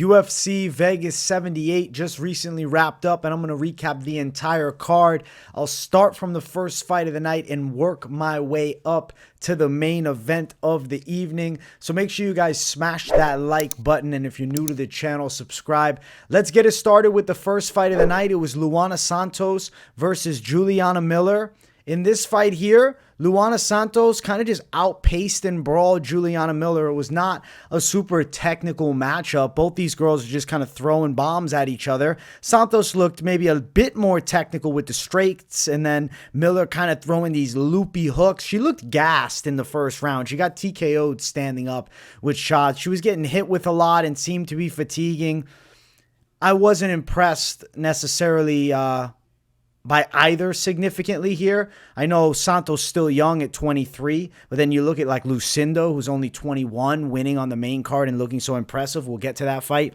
UFC Vegas 78 just recently wrapped up, and I'm going to recap the entire card. I'll start from the first fight of the night and work my way up to the main event of the evening. So make sure you guys smash that like button, and if you're new to the channel, subscribe. Let's get it started with the first fight of the night. It was Luana Santos versus Juliana Miller. In this fight here, Luana Santos kind of just outpaced and brawled Juliana Miller. It was not a super technical matchup. Both these girls are just kind of throwing bombs at each other. Santos looked maybe a bit more technical with the straights, and then Miller kind of throwing these loopy hooks. She looked gassed in the first round. She got TKO'd standing up with shots. She was getting hit with a lot and seemed to be fatiguing. I wasn't impressed necessarily by either significantly here. I know Santos still young at 23, but then you look at like Lucindo, who's only 21, winning on the main card and looking so impressive. We'll get to that fight.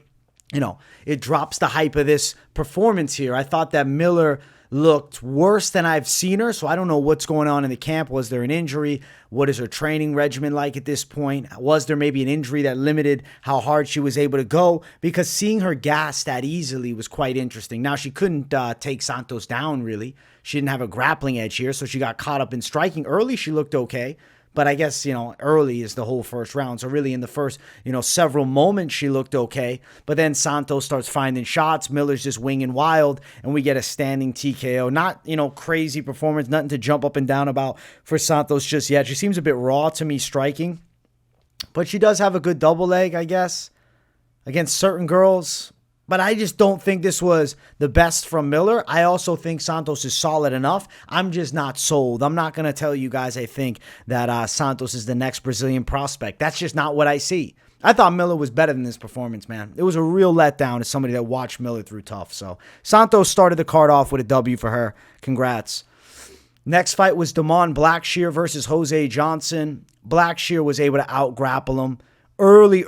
You know, it drops the hype of this performance here. I thought that Miller looked worse than I've seen her, so I don't know what's going on in the camp. Was there an injury? What is her training regimen like at this point? Was there maybe an injury that limited how hard she was able to go? Because seeing her gas that easily was quite interesting. Now, she couldn't take Santos down, really. She didn't have a grappling edge here, so she got caught up in striking. Early, she looked okay. But I guess, early is the whole first round. So really in the first, several moments, she looked okay. But then Santos starts finding shots. Miller's just winging wild. And we get a standing TKO. Not, crazy performance. Nothing to jump up and down about for Santos just yet. She seems a bit raw to me striking. But she does have a good double leg, I guess, against certain girls. But I just don't think this was the best from Miller. I also think Santos is solid enough. I'm just not sold. I'm not going to tell you guys I think that Santos is the next Brazilian prospect. That's just not what I see. I thought Miller was better than this performance, man. It was a real letdown as somebody that watched Miller through tough. So Santos started the card off with a W for her. Congrats. Next fight was Blachshear versus Jose Johnson. Blachshear was able to out-grapple him. Early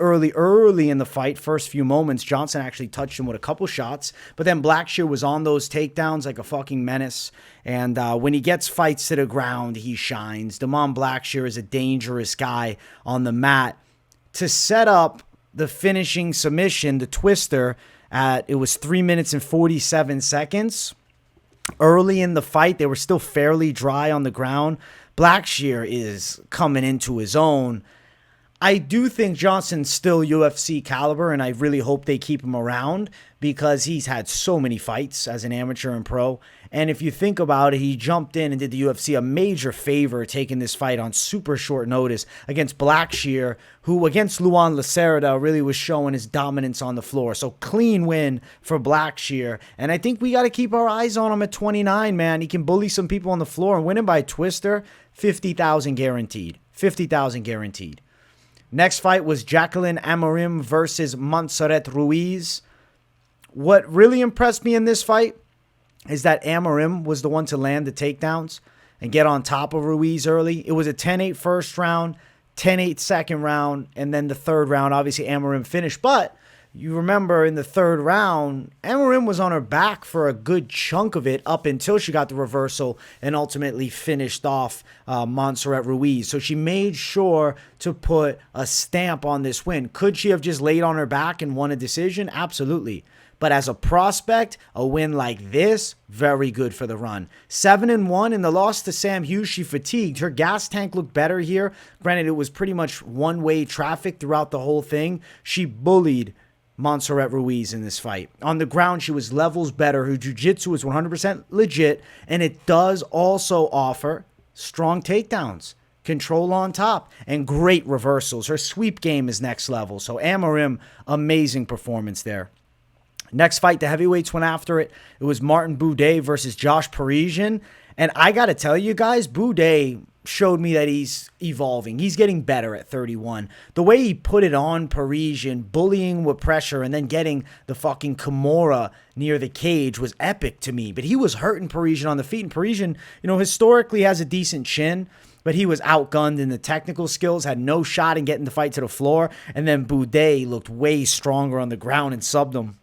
in the fight, first few moments, Johnson actually touched him with a couple shots. But then Blachshear was on those takedowns like a fucking menace. And when he gets fights to the ground, he shines. Blachshear is a dangerous guy on the mat. To set up the finishing submission, the twister, it was 3 minutes and 47 seconds. Early in the fight, they were still fairly dry on the ground. Blachshear is coming into his own. I do think Johnson's still UFC caliber, and I really hope they keep him around because he's had so many fights as an amateur and pro. And if you think about it, he jumped in and did the UFC a major favor taking this fight on super short notice against Blachshear, who against Luan Lacerda really was showing his dominance on the floor. So clean win for Blachshear. And I think we got to keep our eyes on him at 29, man. He can bully some people on the floor and win him by a twister. 50,000 guaranteed. 50,000 guaranteed. Next fight was Jaqueline Amorim versus Montserrat Ruiz. What really impressed me in this fight is that Amorim was the one to land the takedowns and get on top of Ruiz early. It was a 10-8 first round, 10-8 second round, and then the third round, obviously Amorim finished. But you remember in the third round, Amorim was on her back for a good chunk of it up until she got the reversal and ultimately finished off Montserrat Ruiz. So she made sure to put a stamp on this win. Could she have just laid on her back and won a decision? Absolutely. But as a prospect, a win like this, very good for the run. 7-1 in the loss to Sam Hughes, she fatigued. Her gas tank looked better here. Granted, it was pretty much one-way traffic throughout the whole thing. She bullied Montserrat Ruiz in this fight. On the ground, she was levels better. Her jiu-jitsu is 100% legit, and it does also offer strong takedowns, control on top, and great reversals. Her sweep game is next level. So Amorim, amazing performance there. Next fight, the heavyweights went after it. It was Martin Buday versus Josh Parisian. And I got to tell you guys, Buday showed me that he's evolving. He's getting better at 31. The way he put it on Parisian, bullying with pressure, and then getting the fucking Kimura near the cage was epic to me. But he was hurting Parisian on the feet. And Parisian, historically has a decent chin, but he was outgunned in the technical skills, had no shot in getting the fight to the floor. And then Buday looked way stronger on the ground and subbed him.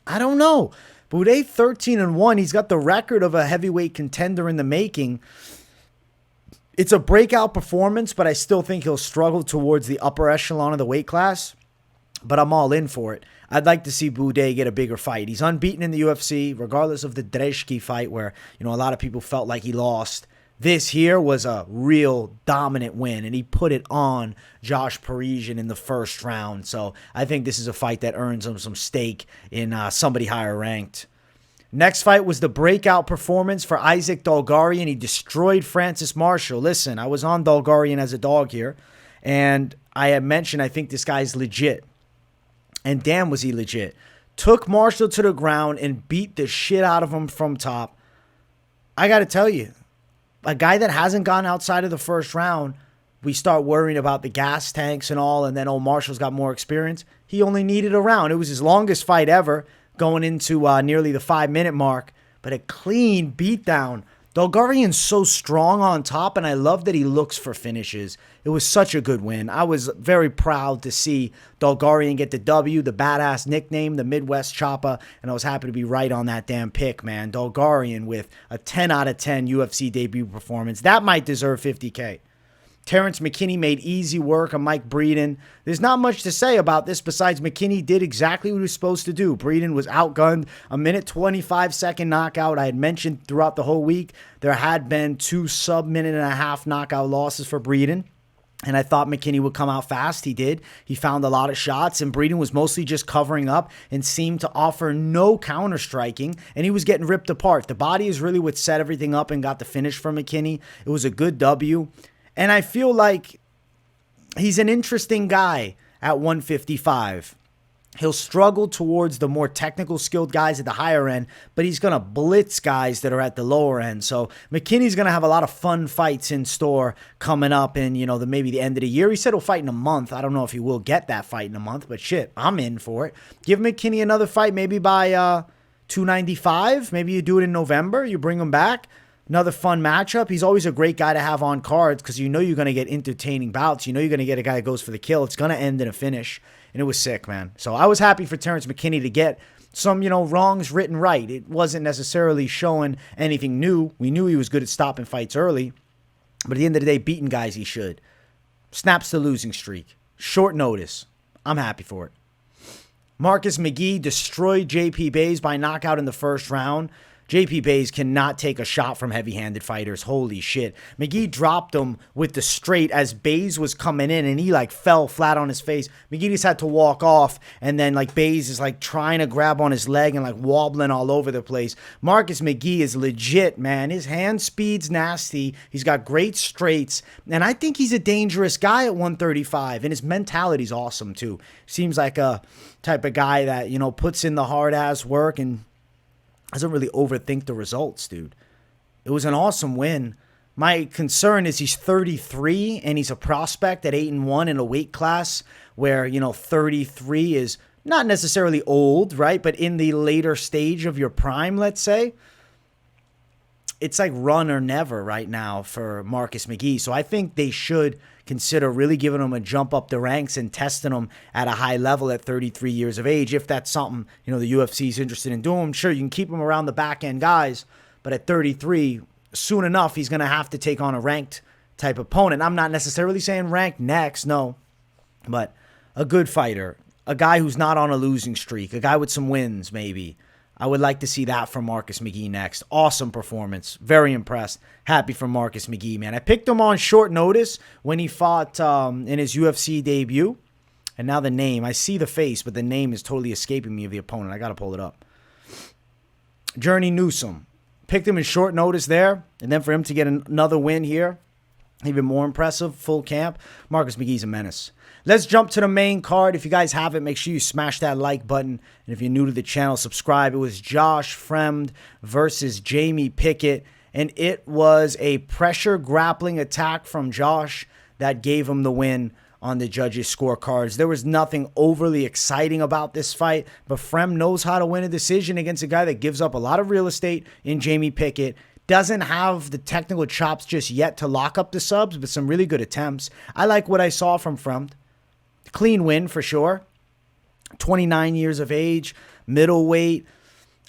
I don't know. Buday 13-1. He's got the record of a heavyweight contender in the making. It's a breakout performance, but I still think he'll struggle towards the upper echelon of the weight class. but I'm all in for it. I'd like to see Buday get a bigger fight. He's unbeaten in the UFC, regardless of the Dreshki fight where, a lot of people felt like he lost. This here was a real dominant win, and he put it on Josh Parisian in the first round. So I think this is a fight that earns him some stake in somebody higher ranked. Next fight was the breakout performance for Isaac Dulgarian. He destroyed Francis Marshall. Listen, I was on Dulgarian as a dog here, and I had mentioned I think this guy's legit. And damn was he legit. Took Marshall to the ground and beat the shit out of him from top. I got to tell you, a guy that hasn't gone outside of the first round, we start worrying about the gas tanks and all, and then, Marshall's got more experience. He only needed a round. It was his longest fight ever, going into nearly the 5-minute mark, but a clean beatdown. Dulgarian's so strong on top, and I love that he looks for finishes. It was such a good win. I was very proud to see Dulgarian get the W, the badass nickname, the Midwest Chopper, and I was happy to be right on that damn pick, man. Dulgarian with a 10 out of 10 UFC debut performance. That might deserve $50K. Terrance McKinney made easy work of Mike Breeden. There's not much to say about this besides McKinney did exactly what he was supposed to do. Breeden was outgunned. A minute 25-second knockout. I had mentioned throughout the whole week there had been 2 sub-minute-and-a-half knockout losses for Breeden. And I thought McKinney would come out fast. He did. He found a lot of shots, and Breeden was mostly just covering up and seemed to offer no counter-striking, and he was getting ripped apart. The body is really what set everything up and got the finish for McKinney. It was a good W. And I feel like he's an interesting guy at 155. He'll struggle towards the more technical skilled guys at the higher end, but he's going to blitz guys that are at the lower end. So McKinney's going to have a lot of fun fights in store coming up in, maybe the end of the year. He said he'll fight in a month. I don't know if he will get that fight in a month, but shit, I'm in for it. Give McKinney another fight maybe by 295. Maybe you do it in November. You bring him back. Another fun matchup. He's always a great guy to have on cards because you're going to get entertaining bouts. You're going to get a guy that goes for the kill. It's going to end in a finish. And it was sick, man. So I was happy for Terrance McKinney to get some, wrongs written right. It wasn't necessarily showing anything new. We knew he was good at stopping fights early. But at the end of the day, beating guys he should. Snaps the losing streak. Short notice. I'm happy for it. Marcus McGhee destroyed JP Bays by knockout in the first round. JP Bays cannot take a shot from heavy-handed fighters. Holy shit. McGhee dropped him with the straight as Bays was coming in, and he fell flat on his face. McGhee just had to walk off, and then Bays is trying to grab on his leg and wobbling all over the place. Marcus McGhee is legit, man. His hand speed's nasty. He's got great straights, and I think he's a dangerous guy at 135, and his mentality's awesome too. Seems like a type of guy that, puts in the hard-ass work and doesn't really overthink the results, dude. It was an awesome win. My concern is he's 33 and he's a prospect at 8-1 in a weight class where, 33 is not necessarily old, right? But in the later stage of your prime, let's say. It's like run or never right now for Marcus McGhee. So I think they should consider really giving him a jump up the ranks and testing him at a high level at 33 years of age. If that's something, the UFC is interested in doing. Sure, you can keep him around the back end guys, but at 33, soon enough, he's going to have to take on a ranked type opponent. I'm not necessarily saying ranked next, no, but a good fighter, a guy who's not on a losing streak, a guy with some wins maybe. I would like to see that from Marcus McGhee next. Awesome performance. Very impressed. Happy for Marcus McGhee, man. I picked him on short notice when he fought in his UFC debut. And now the name. I see the face, but the name is totally escaping me of the opponent. I got to pull it up. Journey Newsome. Picked him in short notice there. And then for him to get another win here, even more impressive. Full camp. Marcus McGhee's a menace. Let's jump to the main card. If you guys haven't, make sure you smash that like button. And if you're new to the channel, subscribe. It was Josh Fremd versus Jamie Pickett. And it was a pressure grappling attack from Josh that gave him the win on the judges' scorecards. There was nothing overly exciting about this fight, but Fremd knows how to win a decision against a guy that gives up a lot of real estate in Jamie Pickett. Doesn't have the technical chops just yet to lock up the subs, but some really good attempts. I like what I saw from Fremd. Clean win for sure. 29 years of age, middleweight.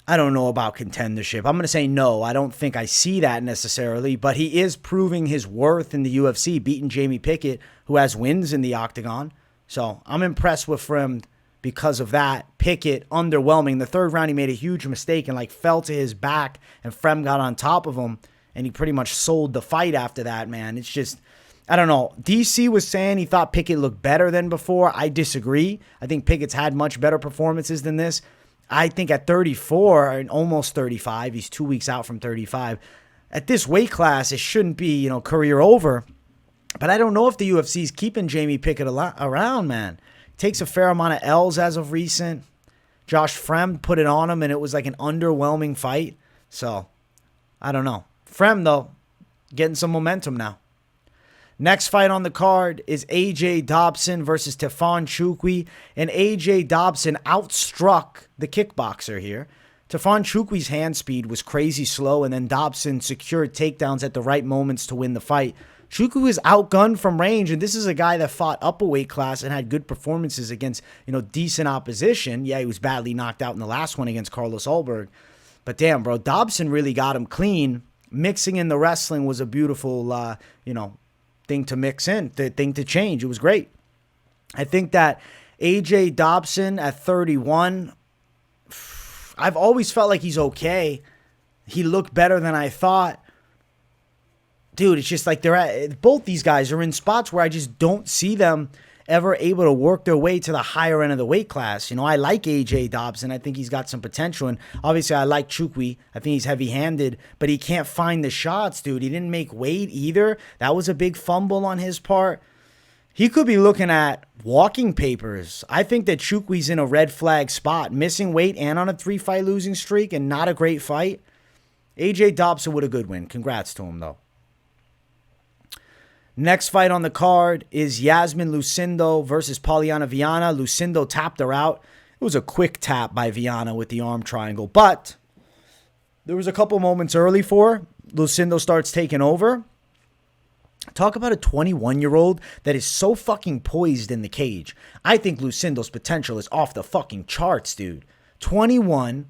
I don't know about contendership. I'm going to say no. I don't think I see that necessarily, but he is proving his worth in the UFC, beating Jamie Pickett, who has wins in the octagon. So I'm impressed with Fremd because of that. Pickett, underwhelming. The third round, he made a huge mistake and like fell to his back, and Fremd got on top of him, and he pretty much sold the fight after that, man. It's just, I don't know. DC was saying he thought Pickett looked better than before. I disagree. I think Pickett's had much better performances than this. I think at 34 and almost 35, he's 2 weeks out from 35. At this weight class, it shouldn't be, career over. But I don't know if the UFC is keeping Jamie Pickett around, man. Takes a fair amount of L's as of recent. Josh Fremd put it on him, and it was like an underwhelming fight. So, I don't know. Fremd, though, getting some momentum now. Next fight on the card is AJ Dobson versus Tafon Nchukwi, and AJ Dobson outstruck the kickboxer here. Tafon Nchukwi's hand speed was crazy slow, and then Dobson secured takedowns at the right moments to win the fight. Nchukwi was outgunned from range, and this is a guy that fought up a weight class and had good performances against, decent opposition. Yeah, he was badly knocked out in the last one against Carlos Ulberg. But damn, bro, Dobson really got him clean. Mixing in the wrestling was a beautiful, thing to mix in, the thing to change. It was great. I think that AJ Dobson at 31, I've always felt like he's okay. He looked better than I thought. Dude, it's just like both these guys are in spots where I just don't see them ever able to work their way to the higher end of the weight class. I like AJ Dobson. I think he's got some potential. And obviously, I like Nchukwi. I think he's heavy-handed, but he can't find the shots, dude. He didn't make weight either. That was a big fumble on his part. He could be looking at walking papers. I think that Nchukwi's in a red flag spot, missing weight and on a 3-fight losing streak and not a great fight. AJ Dobson with a good win. Congrats to him, though. Next fight on the card is Iasmin Lucindo versus Polyana Viana. Lucindo tapped her out. It was a quick tap by Viana with the arm triangle, but there was a couple moments early for her. Lucindo starts taking over. Talk about a 21-year-old that is so fucking poised in the cage. I think Lucindo's potential is off the fucking charts, dude. 21,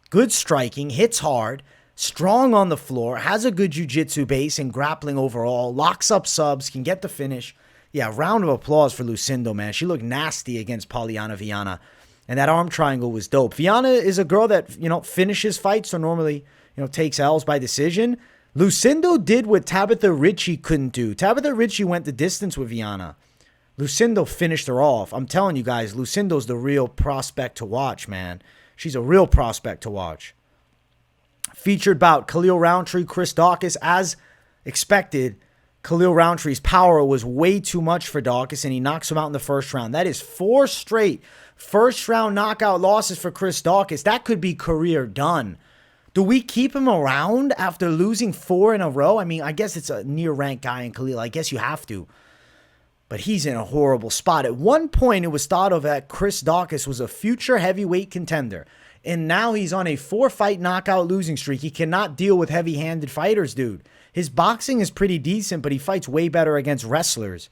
good striking, hits hard, strong on the floor, has a good jiu-jitsu base and grappling overall, locks up subs, can get the finish. Yeah, round of applause for Lucindo, man. She looked nasty against Polyana Viana, and that arm triangle was dope. Viana is a girl that, finishes fights, so normally, takes L's by decision. Lucindo did what Tabitha Ritchie couldn't do. Tabitha Ritchie went the distance with Viana. Lucindo finished her off. I'm telling you guys, Lucindo's the real prospect to watch, man. She's a real prospect to watch. Featured bout, Khalil Rountree, Chris Daukaus. As expected, Khalil Rountree's power was way too much for Daukaus, and he knocks him out in the first round. That is 4 straight first-round knockout losses for Chris Daukaus. That could be career done. Do we keep him around after losing 4 in a row? I mean, I guess it's a near-ranked guy in Khalil. I guess you have to. But he's in a horrible spot. At one point, it was thought of that Chris Daukaus was a future heavyweight contender. And now he's on a 4-fight knockout losing streak. He cannot deal with heavy-handed fighters, dude. His boxing is pretty decent, but he fights way better against wrestlers.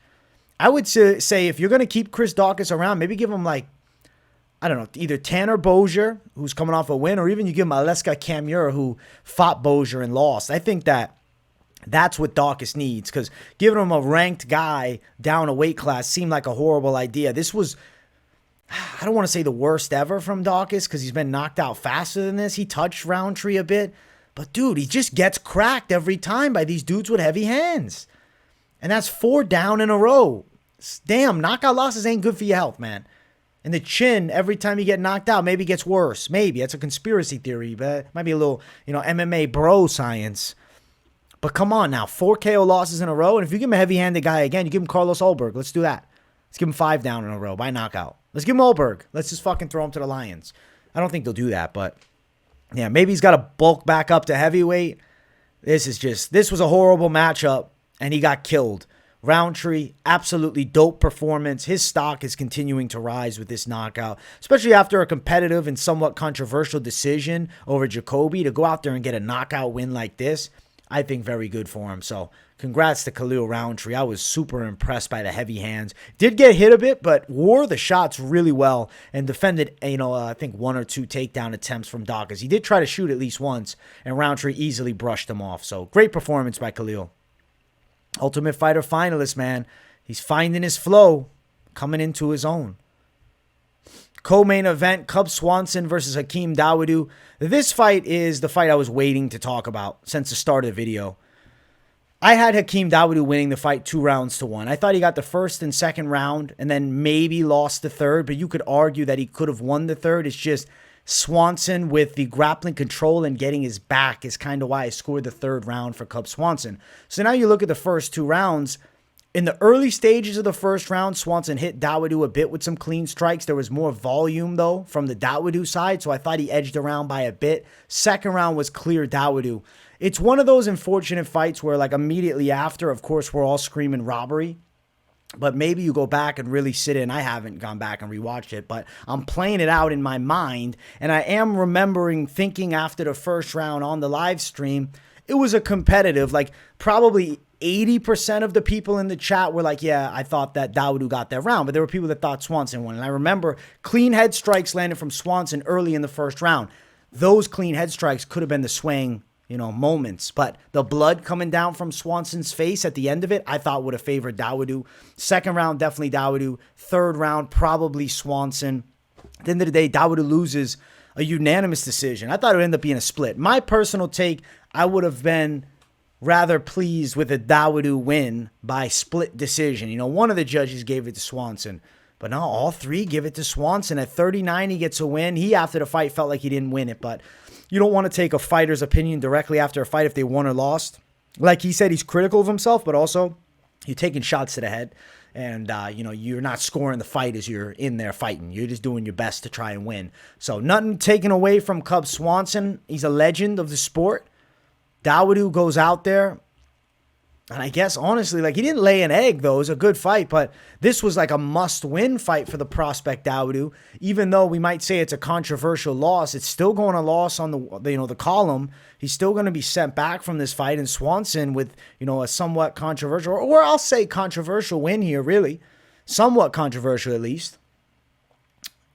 I would say if you're going to keep Chris Daukaus around, maybe give him either Tanner Bozier, who's coming off a win, or even you give him Aleska Kamur, who fought Bozier and lost. I think that's what Daukaus needs, because giving him a ranked guy down a weight class seemed like a horrible idea. This was, I don't want to say the worst ever from Daukaus, because he's been knocked out faster than this. He touched Rountree a bit. But, dude, he just gets cracked every time by these dudes with heavy hands. And that's 4 down in a row. Damn, knockout losses ain't good for your health, man. And the chin, every time you get knocked out, maybe gets worse. Maybe. That's a conspiracy theory, but it might be a little, MMA bro science. But come on now, 4 KO losses in a row. And if you give him a heavy-handed guy again, you give him Carlos Ulberg. Let's do that. Let's give him 5 down in a row by knockout. Let's give him Ulberg. Let's just fucking throw him to the Lions. I don't think they'll do that, but yeah, maybe he's got to bulk back up to heavyweight. This was a horrible matchup, and he got killed. Rountree, absolutely dope performance. His stock is continuing to rise with this knockout, especially after a competitive and somewhat controversial decision over Jacoby. To go out there and get a knockout win like this, I think very good for him. So congrats to Khalil Rountree. I was super impressed by the heavy hands. Did get hit a bit, but wore the shots really well and defended, I think 1 or 2 takedown attempts from Daukaus. He did try to shoot at least once, and Rountree easily brushed him off. So great performance by Khalil. Ultimate Fighter finalist, man. He's finding his flow, coming into his own. Co-main event, Cub Swanson versus Hakeem Dawodu. This fight is the fight I was waiting to talk about since the start of the video. I had Hakeem Dawodu winning the fight 2-1. I thought he got the first and second round and then maybe lost the third, but you could argue that he could have won the third. It's just Swanson with the grappling control and getting his back is kind of why I scored the third round for Cub Swanson. So now you look at the first 2 rounds. In the early stages of the first round, Swanson hit Dawodu a bit with some clean strikes. There was more volume, though, from the Dawodu side, so I thought he edged around by a bit. Second round was clear Dawodu. It's one of those unfortunate fights where, like, immediately after, of course, we're all screaming robbery. But maybe you go back and really sit in. I haven't gone back and rewatched it, but I'm playing it out in my mind. And I am remembering thinking after the first round on the live stream, it was a competitive, like, probably 80% of the people in the chat were like, yeah, I thought that Dawodu got that round. But there were people that thought Swanson won. And I remember clean head strikes landed from Swanson early in the first round. Those clean head strikes could have been the swaying, moments. But the blood coming down from Swanson's face at the end of it, I thought would have favored Dawodu. Second round, definitely Dawodu. Third round, probably Swanson. At the end of the day, Dawodu loses a unanimous decision. I thought it would end up being a split. My personal take, I would have been rather pleased with a Dawodu win by split decision. One of the judges gave it to Swanson. But no, all 3 give it to Swanson. At 39, he gets a win. He, after the fight, felt like he didn't win it. But you don't want to take a fighter's opinion directly after a fight if they won or lost. Like he said, he's critical of himself, but also you're taking shots to the head. And, you're not scoring the fight as you're in there fighting. You're just doing your best to try and win. So nothing taken away from Cub Swanson. He's a legend of the sport. Dawodu goes out there, and I guess, honestly, like, he didn't lay an egg, though. It was a good fight, but this was like a must-win fight for the prospect Dawodu. Even though we might say it's a controversial loss, it's still going to loss on the column. He's still going to be sent back from this fight, and Swanson with, a somewhat controversial, or I'll say controversial win here, really. Somewhat controversial, at least.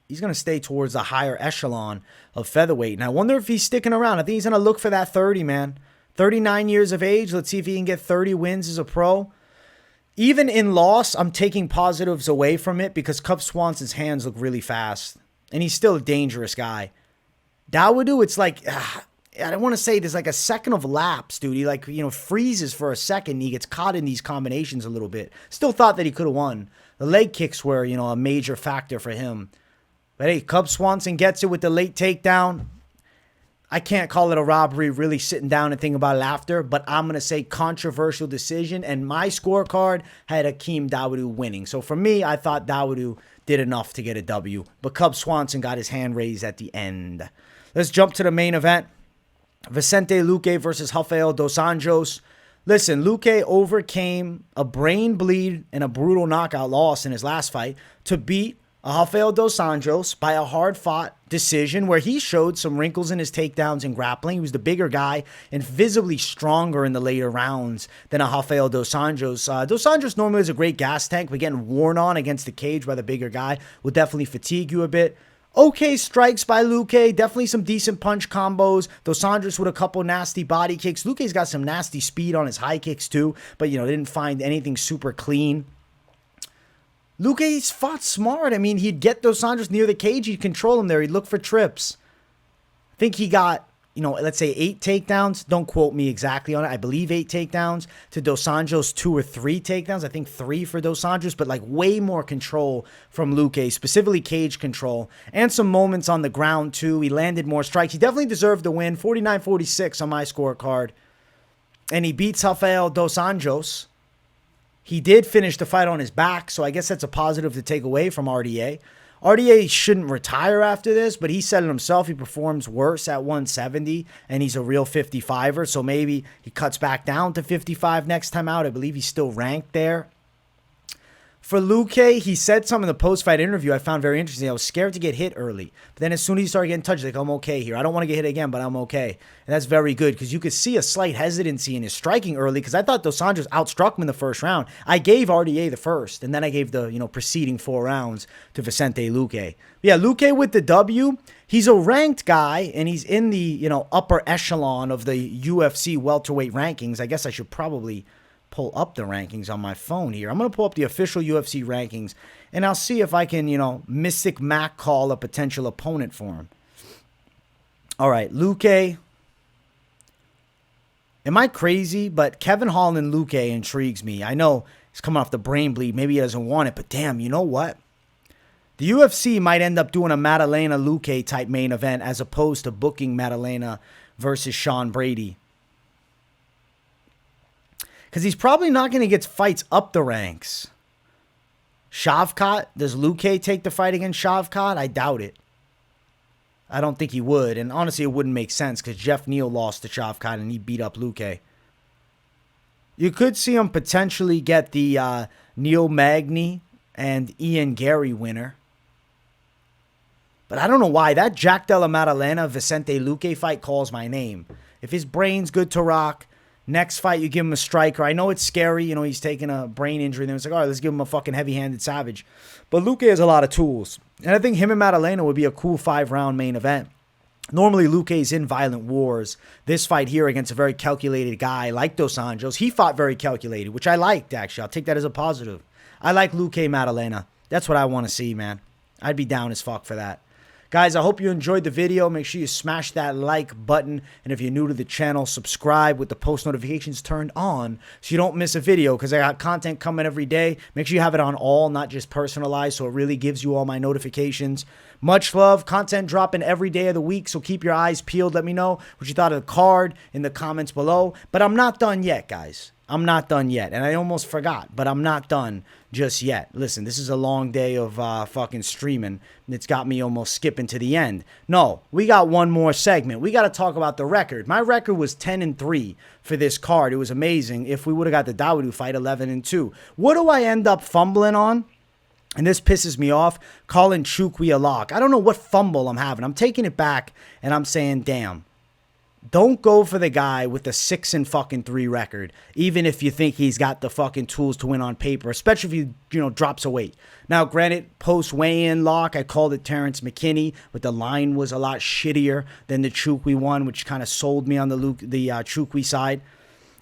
He's going to stay towards the higher echelon of featherweight. And I wonder if he's sticking around. I think he's going to look for that 30, man. 39 years of age. Let's see if he can get 30 wins as a pro. Even in loss, I'm taking positives away from it because Cub Swanson's hands look really fast. And he's still a dangerous guy. Dawodu, it's like, I don't want to say there's like a second of lapse, dude. He freezes for a second. He gets caught in these combinations a little bit. Still thought that he could have won. The leg kicks were, a major factor for him. But hey, Cub Swanson gets it with the late takedown. I can't call it a robbery really sitting down and thinking about it after, but I'm going to say controversial decision, and my scorecard had Hakeem Dawodu winning. So for me, I thought Dawodu did enough to get a W, but Cub Swanson got his hand raised at the end. Let's jump to the main event. Vicente Luque versus Rafael dos Anjos. Listen, Luque overcame a brain bleed and a brutal knockout loss in his last fight to beat Rafael dos Anjos by a hard-fought decision where he showed some wrinkles in his takedowns and grappling. He was the bigger guy and visibly stronger in the later rounds than a Rafael dos Anjos. Dos Anjos normally is a great gas tank, but getting worn on against the cage by the bigger guy will definitely fatigue you a bit. Okay strikes by Luque, definitely some decent punch combos. Dos Anjos with a couple nasty body kicks. Luque's got some nasty speed on his high kicks too, but didn't find anything super clean. Luque's fought smart. I mean, he'd get Dos Anjos near the cage. He'd control him there. He'd look for trips. I think he got, let's say 8 takedowns. Don't quote me exactly on it. I believe 8 takedowns to Dos Anjos, 2 or 3 takedowns. I think 3 for Dos Anjos, but like way more control from Luque, specifically cage control, and some moments on the ground too. He landed more strikes. He definitely deserved the win. 49-46 on my scorecard. And he beats Rafael dos Anjos. He did finish the fight on his back, so I guess that's a positive to take away from RDA. RDA shouldn't retire after this, but he said it himself. He performs worse at 170, and he's a real 55er, so maybe he cuts back down to 55 next time out. I believe he's still ranked there. For Luque, he said something in the post-fight interview I found very interesting. I was scared to get hit early. But then as soon as he started getting touched, like, I'm okay here. I don't want to get hit again, but I'm okay. And that's very good because you could see a slight hesitancy in his striking early because I thought Dos Anjos outstruck him in the first round. I gave RDA the first, and then I gave the preceding 4 rounds to Vicente Luque. Yeah, Luque with the W. He's a ranked guy, and he's in the upper echelon of the UFC welterweight rankings. I guess I should probably pull up the rankings on my phone here. I'm going to pull up the official UFC rankings, and I'll see if I can, Mystic Mac call a potential opponent for him. All right, Luque. Am I crazy? But Kevin Holland Luque intrigues me. I know he's coming off the brain bleed. Maybe he doesn't want it, but damn, you know what? The UFC might end up doing a Madalena Luque type main event as opposed to booking Madalena versus Sean Brady. Because he's probably not going to get fights up the ranks. Shavkat, does Luque take the fight against Shavkat? I doubt it. I don't think he would. And honestly, it wouldn't make sense because Jeff Neal lost to Shavkat and he beat up Luque. You could see him potentially get the Neil Magny and Ian Gary winner. But I don't know why. That Jack Della Maddalena Vicente Luque fight calls my name. If his brain's good to rock, next fight you give him a striker. I know it's scary. He's taking a brain injury. Then it's like, all right, let's give him a fucking heavy-handed savage. But Luque has a lot of tools. And I think him and Maddalena would be a cool 5-round main event. Normally, Luque's in violent wars. This fight here against a very calculated guy like Dos Anjos, he fought very calculated, which I liked, actually. I'll take that as a positive. I like Luque Maddalena. That's what I want to see, man. I'd be down as fuck for that. Guys, I hope you enjoyed the video. Make sure you smash that like button. And if you're new to the channel, subscribe with the post notifications turned on so you don't miss a video because I got content coming every day. Make sure you have it on all, not just personalized, so it really gives you all my notifications. Much love. Content dropping every day of the week, so keep your eyes peeled. Let me know what you thought of the card in the comments below. But I'm not done yet, guys. I'm not done yet. And I almost forgot, but I'm not done just yet. Listen, this is a long day of fucking streaming. It's got me almost skipping to the end. No, we got one more segment. We got to talk about the record. My record was 10-3 for this card. It was amazing. If we would have got the Dawodu fight, 11-2. What do I end up fumbling on? And this pisses me off. Calling Nchukwi a lock. I don't know what fumble I'm having. I'm taking it back, and I'm saying, damn. Don't go for the guy with the 6-3 record, even if you think he's got the fucking tools to win on paper, especially if he, drops a weight. Now, granted, post-weigh-in lock, I called it Terrance McKinney, but the line was a lot shittier than the Nchukwi one, which kind of sold me on the Nchukwi side.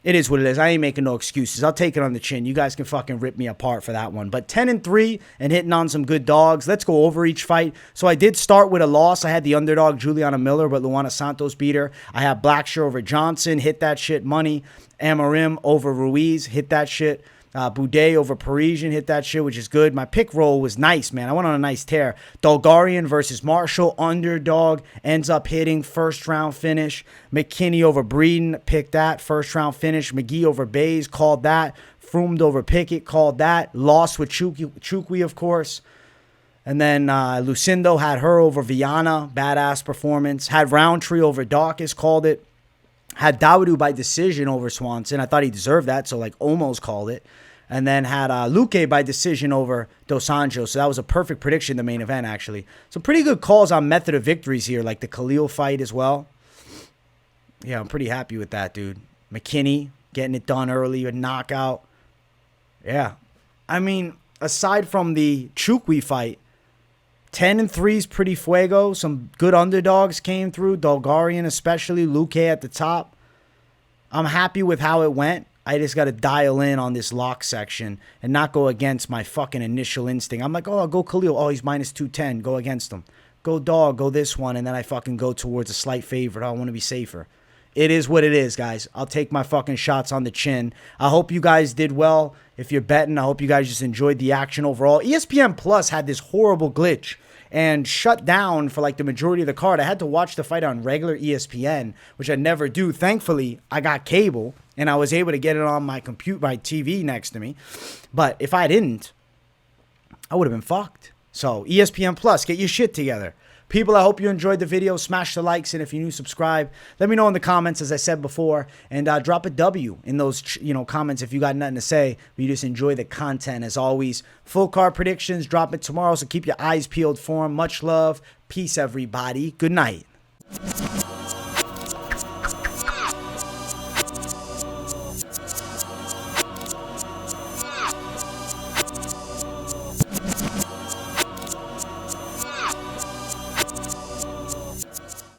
It is what it is. I ain't making no excuses. I'll take it on the chin. You guys can fucking rip me apart for that one. But 10-3 and hitting on some good dogs. Let's go over each fight. So I did start with a loss. I had the underdog Juliana Miller, but Luana Santos beat her. I had Blachshear over Johnson. Hit that shit money. Amorim over Ruiz. Hit that shit. Buday over Parisian, hit that shit, which is good. My pick roll was nice, man. I went on a nice tear. Dulgarian versus Marshall, underdog, ends up hitting, first round finish. McKinney over Breeden, picked that, first round finish. McGhee over Bays, called that. Fremd over Pickett, called that. Lost with Nchukwi, of course. And then Lucindo had her over Viana, badass performance. Had Rountree over Daukaus, called it. Had Dawodu by decision over Swanson. I thought he deserved that, so almost called it. And then had Luque by decision over Dos Anjos. So that was a perfect prediction, the main event, actually. Some pretty good calls on method of victories here, like the Khalil fight as well. Yeah, I'm pretty happy with that, dude. McKinney getting it done early, a knockout. Yeah. I mean, aside from the Nchukwi fight, 10-3 is pretty fuego. Some good underdogs came through. Dulgarian especially. Luque at the top. I'm happy with how it went. I just got to dial in on this lock section and not go against my fucking initial instinct. I'm like, oh, I'll go Khalil. Oh, he's minus 210. Go against him. Go dog. Go this one. And then I fucking go towards a slight favorite. I want to be safer. It is what it is, guys. I'll take my fucking shots on the chin. I hope you guys did well. If you're betting, I hope you guys just enjoyed the action overall. ESPN Plus had this horrible glitch and shut down for the majority of the card. I had to watch the fight on regular ESPN, which I never do. Thankfully, I got cable, and I was able to get it on my TV next to me. But if I didn't, I would have been fucked. So, ESPN Plus, get your shit together. People, I hope you enjoyed the video. Smash the likes, and if you're new, subscribe. Let me know in the comments, as I said before, and drop a W in those comments if you got nothing to say. But you just enjoy the content, as always. Full card predictions, drop it tomorrow, so keep your eyes peeled for them. Much love. Peace, everybody. Good night.